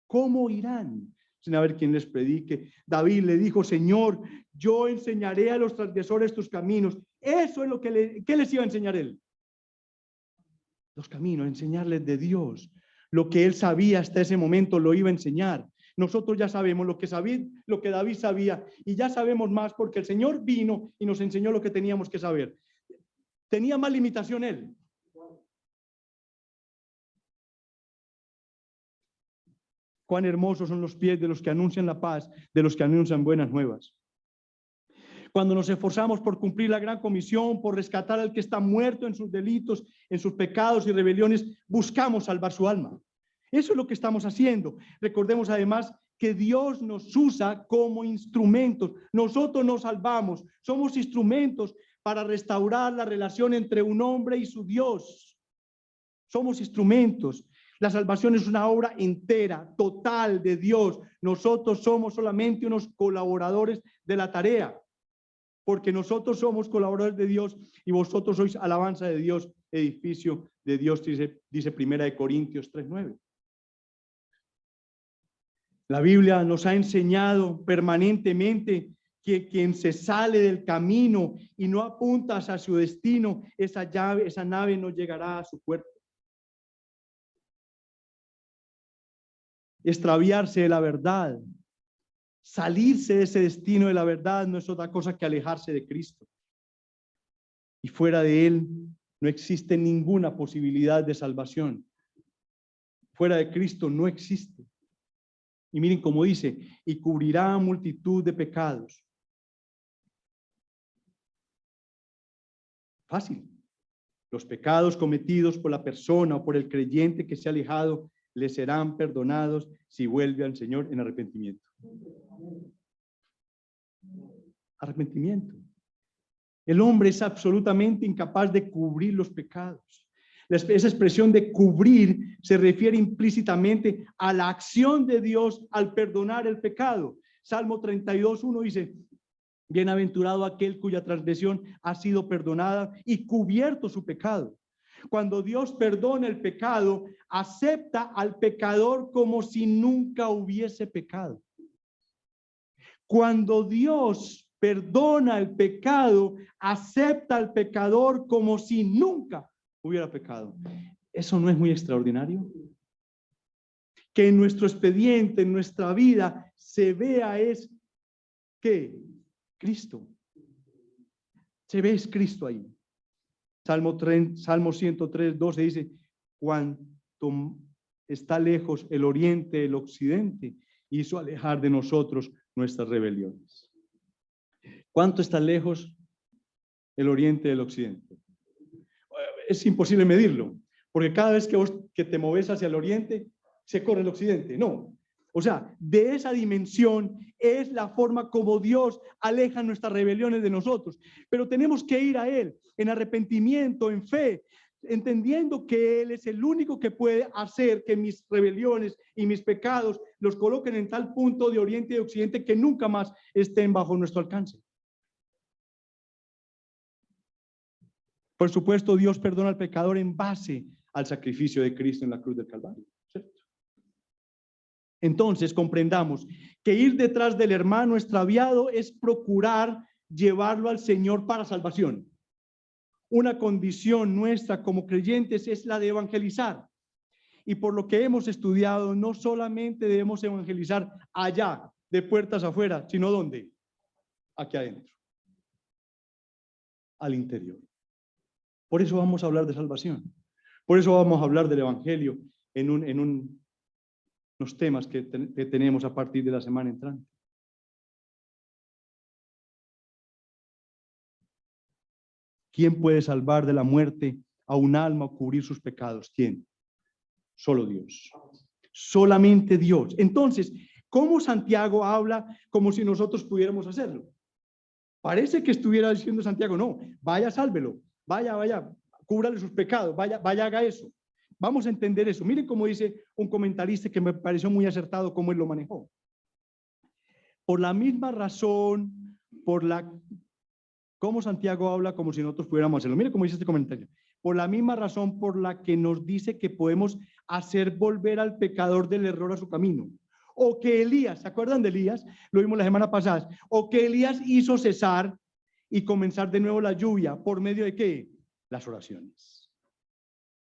¿Cómo oirán sin haber quien les predique? David le dijo, Señor, yo enseñaré a los transgresores tus caminos. Eso es lo que ¿qué les iba a enseñar él? Los caminos, enseñarles de Dios. Lo que él sabía hasta ese momento lo iba a enseñar. Nosotros ya sabemos lo que David sabía, y ya sabemos más porque el Señor vino y nos enseñó lo que teníamos que saber. Tenía más limitación él. Cuán hermosos son los pies de los que anuncian la paz, de los que anuncian buenas nuevas. Cuando nos esforzamos por cumplir la gran comisión, por rescatar al que está muerto en sus delitos, en sus pecados y rebeliones, buscamos salvar su alma. Eso es lo que estamos haciendo. Recordemos además que Dios nos usa como instrumentos. Nosotros nos salvamos, somos instrumentos para restaurar la relación entre un hombre y su Dios. Somos instrumentos. La salvación es una obra entera, total de Dios. Nosotros somos solamente unos colaboradores de la tarea, porque nosotros somos colaboradores de Dios y vosotros sois alabanza de Dios, edificio de Dios, dice 1 Corintios 3:9. La Biblia nos ha enseñado permanentemente que quien se sale del camino y no apunta hacia su destino, esa nave no llegará a su puerto. Extraviarse de la verdad, salirse de ese destino de la verdad no es otra cosa que alejarse de Cristo. Y fuera de Él no existe ninguna posibilidad de salvación. Fuera de Cristo no existe. Y miren cómo dice, y cubrirá multitud de pecados. Fácil. Los pecados cometidos por la persona o por el creyente que se ha alejado le serán perdonados si vuelve al Señor en arrepentimiento. Arrepentimiento. El hombre es absolutamente incapaz de cubrir los pecados. Esa expresión de cubrir se refiere implícitamente a la acción de Dios al perdonar el pecado. Salmo 32:1 dice, bienaventurado aquel cuya transgresión ha sido perdonada y cubierto su pecado. Cuando Dios perdona el pecado, acepta al pecador como si nunca hubiese pecado. Cuando Dios perdona el pecado, acepta al pecador como si nunca hubiera pecado. ¿Eso no es muy extraordinario? Que en nuestro expediente, en nuestra vida, se vea es que Cristo. Se ve es Cristo ahí. Salmo 103:12 dice, cuanto está lejos el oriente del occidente, hizo alejar de nosotros nuestras rebeliones. ¿Cuánto está lejos el oriente del occidente? Es imposible medirlo, porque cada vez que te moves hacia el oriente, se corre el occidente. No. O sea, de esa dimensión es la forma como Dios aleja nuestras rebeliones de nosotros. Pero tenemos que ir a Él en arrepentimiento, en fe. entendiendo que Él es el único que puede hacer que mis rebeliones y mis pecados los coloquen en tal punto de oriente y de occidente que nunca más estén bajo nuestro alcance. Por supuesto, Dios perdona al pecador en base al sacrificio de Cristo en la cruz del Calvario, ¿cierto? Entonces, comprendamos que ir detrás del hermano extraviado es procurar llevarlo al Señor para salvación. Una condición nuestra como creyentes es la de evangelizar. Y por lo que hemos estudiado, no solamente debemos evangelizar allá, de puertas afuera, sino ¿dónde? Aquí adentro, al interior. Por eso vamos a hablar de salvación. Por eso vamos a hablar del evangelio en unos temas que tenemos a partir de la semana entrante. ¿Quién puede salvar de la muerte a un alma o cubrir sus pecados? ¿Quién? Solo Dios. Solamente Dios. Entonces, ¿cómo Santiago habla como si nosotros pudiéramos hacerlo? Parece que estuviera diciendo Santiago, no, vaya, sálvelo, vaya, cúbrale sus pecados, vaya, haga eso. Vamos a entender eso. Miren cómo dice un comentarista que me pareció muy acertado cómo él lo manejó. Por la misma razón, cómo Santiago habla como si nosotros pudiéramos hacerlo. Miren cómo dice este comentario. Por la misma razón por la que nos dice que podemos hacer volver al pecador del error a su camino. O que Elías, ¿se acuerdan de Elías? Lo vimos la semana pasada. O que Elías hizo cesar y comenzar de nuevo la lluvia. ¿Por medio de qué? Las oraciones.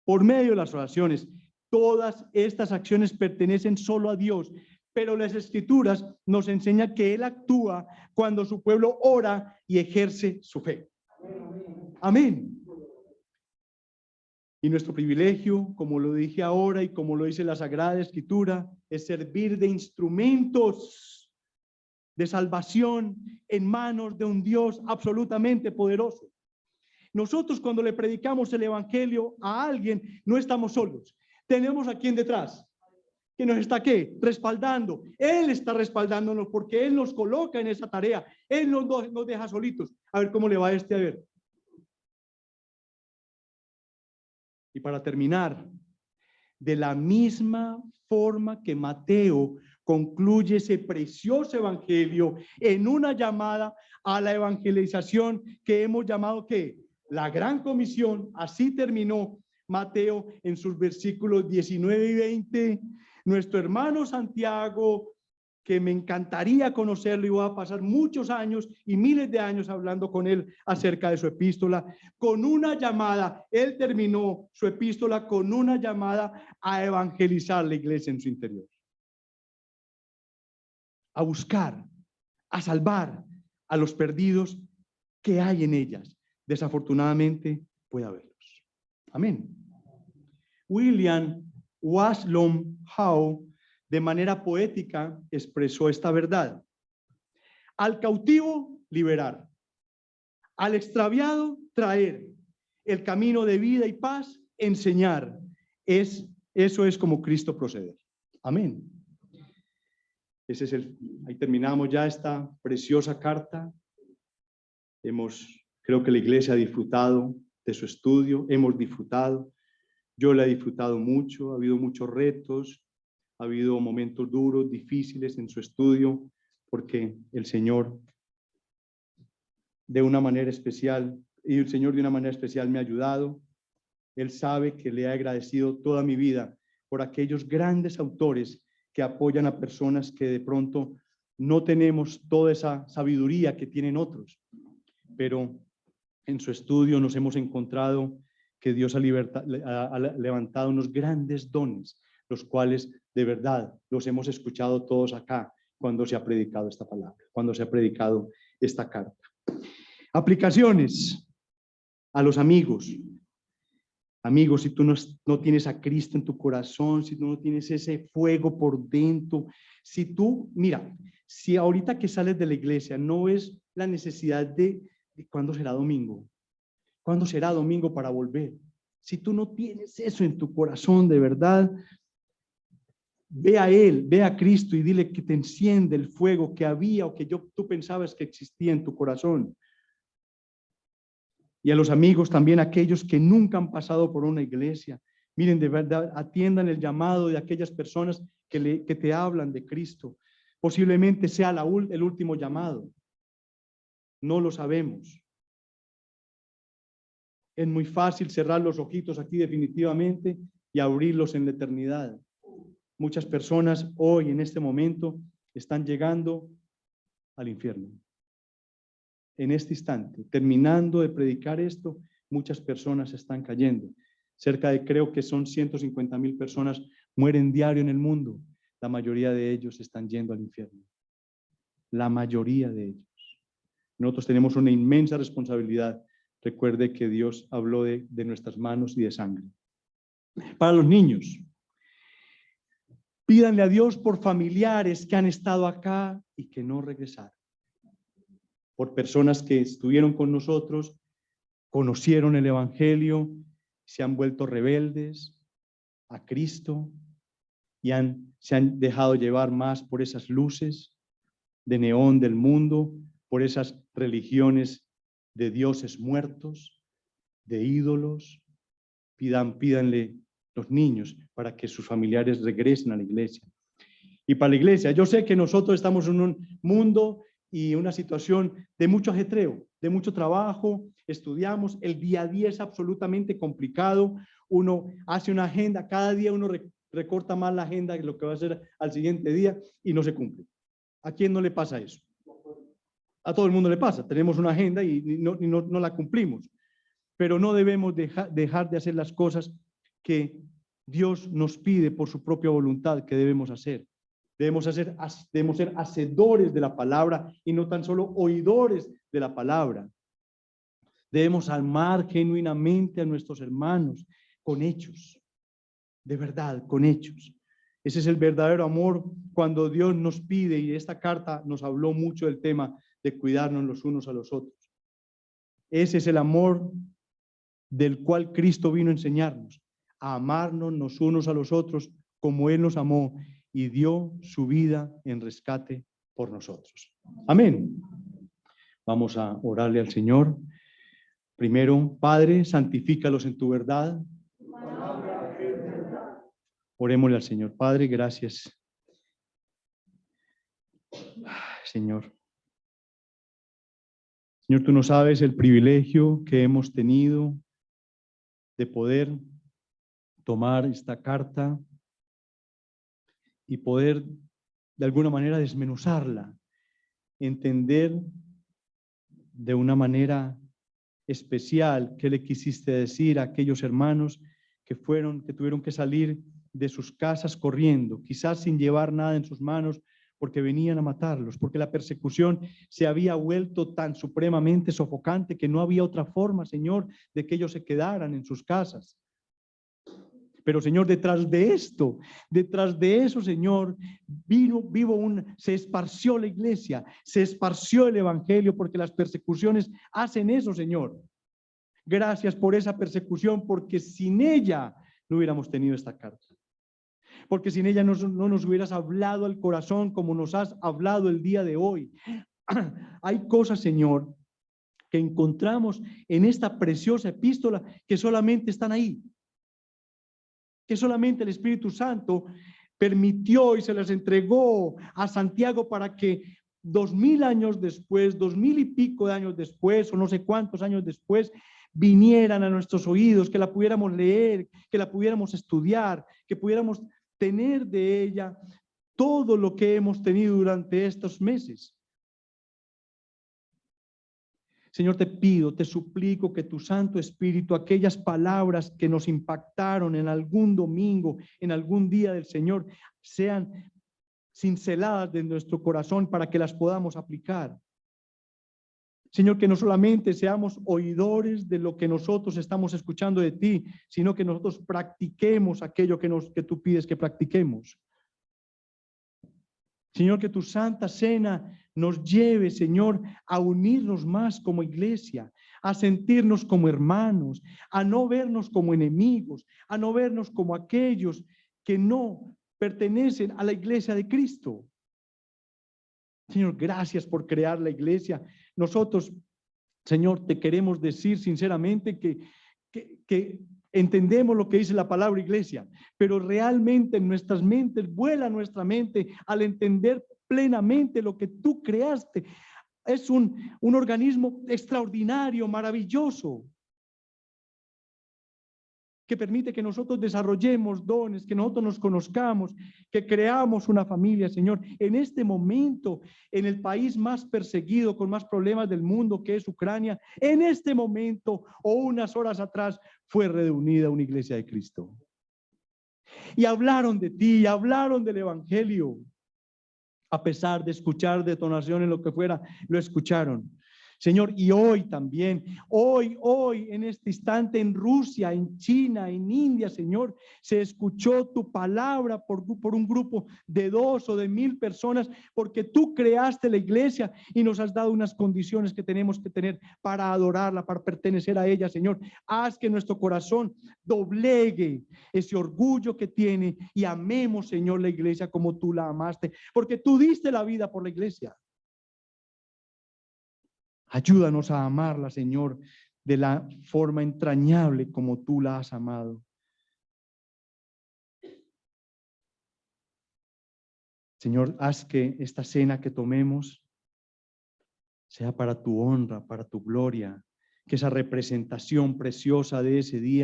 Por medio de las oraciones. Todas estas acciones pertenecen solo a Dios. Pero las Escrituras nos enseñan que Él actúa cuando su pueblo ora y ejerce su fe. Amén. Y nuestro privilegio, como lo dije ahora y como lo dice la Sagrada Escritura, es servir de instrumentos de salvación en manos de un Dios absolutamente poderoso. Nosotros cuando le predicamos el evangelio a alguien, no estamos solos. Tenemos a quien detrás, que nos está ¿qué? Respaldando. Él está respaldándonos porque Él nos coloca en esa tarea. Él nos deja solitos. A ver cómo le va a a ver. Y para terminar, de la misma forma que Mateo concluye ese precioso evangelio en una llamada a la evangelización que hemos llamado ¿qué? La Gran Comisión, así terminó Mateo en sus versículos 19 y 20. Nuestro hermano Santiago, que me encantaría conocerlo y voy a pasar muchos años y miles de años hablando con él acerca de su epístola, con una llamada, él terminó su epístola con una llamada a evangelizar la iglesia en su interior, a buscar, a salvar a los perdidos que hay en ellas. Desafortunadamente puede haberlos. Amén. William Waslom Howe de manera poética expresó esta verdad. Al cautivo, liberar. Al extraviado, traer. El camino de vida y paz, enseñar. Eso es como Cristo procede. Amén. Ahí terminamos ya esta preciosa carta. Creo que la iglesia ha disfrutado de su estudio, hemos disfrutado. Yo la he disfrutado mucho, ha habido muchos retos. Ha habido momentos duros, difíciles en su estudio, porque el Señor de una manera especial, me ha ayudado. Él sabe que le he agradecido toda mi vida por aquellos grandes autores que apoyan a personas que de pronto no tenemos toda esa sabiduría que tienen otros. Pero en su estudio nos hemos encontrado que Dios ha levantado unos grandes dones, los cuales de verdad los hemos escuchado todos acá cuando se ha predicado esta palabra, cuando se ha predicado esta carta. Aplicaciones a los amigos. Amigos, si tú no tienes a Cristo en tu corazón, si tú no tienes ese fuego por dentro, mira, si ahorita que sales de la iglesia no ves la necesidad de ¿cuándo será domingo? ¿Cuándo será domingo para volver? Si tú no tienes eso en tu corazón de verdad, ve a Él, ve a Cristo y dile que te enciende el fuego que había o que tú pensabas que existía en tu corazón. Y a los amigos también, aquellos que nunca han pasado por una iglesia. Miren, de verdad, atiendan el llamado de aquellas personas que te hablan de Cristo. Posiblemente sea el último llamado. No lo sabemos. Es muy fácil cerrar los ojitos aquí definitivamente y abrirlos en la eternidad. Muchas personas hoy, en este momento, están llegando al infierno. En este instante, terminando de predicar esto, muchas personas están cayendo. Cerca de, creo que son 150,000 personas mueren diario en el mundo. La mayoría de ellos están yendo al infierno. La mayoría de ellos. Nosotros tenemos una inmensa responsabilidad. Recuerde que Dios habló de nuestras manos y de sangre. Para los niños, pídanle a Dios por familiares que han estado acá y que no regresaron. Por personas que estuvieron con nosotros, conocieron el Evangelio, se han vuelto rebeldes a Cristo y se han dejado llevar más por esas luces de neón del mundo, por esas religiones de dioses muertos, de ídolos. Pídanle los niños para que sus familiares regresen a la iglesia. Y para la iglesia, yo sé que nosotros estamos en un mundo y una situación de mucho ajetreo, de mucho trabajo, estudiamos, el día a día es absolutamente complicado, uno hace una agenda, cada día uno recorta más la agenda de lo que va a hacer al siguiente día y no se cumple. ¿A quién no le pasa eso? A todo el mundo le pasa, tenemos una agenda y no la cumplimos, pero no debemos dejar de hacer las cosas que Dios nos pide por su propia voluntad que debemos hacer. Debemos ser hacedores de la palabra y no tan solo oidores de la palabra. Debemos amar genuinamente a nuestros hermanos con hechos, de verdad, con hechos. Ese es el verdadero amor cuando Dios nos pide, y esta carta nos habló mucho del tema de cuidarnos los unos a los otros. Ese es el amor del cual Cristo vino a enseñarnos, a amarnos los unos a los otros como Él nos amó y dio su vida en rescate por nosotros. Amén. Vamos a orarle al Señor. Primero, Padre, santifícalos en tu verdad. Orémosle al Señor. Padre, gracias. Señor. Señor, tú no sabes el privilegio que hemos tenido de poder tomar esta carta y poder de alguna manera desmenuzarla, entender de una manera especial qué le quisiste decir a aquellos hermanos que tuvieron que salir de sus casas corriendo, quizás sin llevar nada en sus manos, porque venían a matarlos, porque la persecución se había vuelto tan supremamente sofocante que no había otra forma, Señor, de que ellos se quedaran en sus casas. Pero, Señor, detrás de eso, Señor, se esparció la iglesia, se esparció el evangelio, porque las persecuciones hacen eso, Señor. Gracias por esa persecución, porque sin ella no hubiéramos tenido esta carta. Porque sin ella no nos hubieras hablado al corazón como nos has hablado el día de hoy. Hay cosas, Señor, que encontramos en esta preciosa epístola que solamente están ahí. Que solamente el Espíritu Santo permitió y se las entregó a Santiago para que 2000 años después, 2000 y pico de años después, o no sé cuántos años después, vinieran a nuestros oídos, que la pudiéramos leer, que la pudiéramos estudiar, que pudiéramos tener de ella todo lo que hemos tenido durante estos meses. Señor, te pido, te suplico que tu Santo Espíritu, aquellas palabras que nos impactaron en algún domingo, en algún día del Señor, sean cinceladas de nuestro corazón para que las podamos aplicar. Señor, que no solamente seamos oidores de lo que nosotros estamos escuchando de ti, sino que nosotros practiquemos aquello que tú pides que practiquemos. Señor, que tu Santa Cena nos lleve, Señor, a unirnos más como iglesia, a sentirnos como hermanos, a no vernos como enemigos, a no vernos como aquellos que no pertenecen a la iglesia de Cristo. Señor, gracias por crear la iglesia. Nosotros Señor, te queremos decir sinceramente que entendemos lo que dice la palabra iglesia, pero realmente en nuestras mentes, vuela nuestra mente al entender plenamente lo que tú creaste. Es un organismo extraordinario, maravilloso, que permite que nosotros desarrollemos dones, que nosotros nos conozcamos, que creamos una familia, Señor. En este momento, en el país más perseguido, con más problemas del mundo, que es Ucrania, en este momento o unas horas atrás fue reunida una iglesia de Cristo. Y hablaron de ti, hablaron del evangelio. A pesar de escuchar detonaciones, lo que fuera, lo escucharon. Señor, y hoy también, hoy, en este instante, en Rusia, en China, en India, Señor, se escuchó tu palabra por un grupo de 2 o de 1000 personas, porque tú creaste la iglesia y nos has dado unas condiciones que tenemos que tener para adorarla, para pertenecer a ella, Señor. Haz que nuestro corazón doblegue ese orgullo que tiene y amemos, Señor, la iglesia como tú la amaste, porque tú diste la vida por la iglesia. Ayúdanos a amarla, Señor, de la forma entrañable como tú la has amado. Señor, haz que esta cena que tomemos sea para tu honra, para tu gloria, que esa representación preciosa de ese día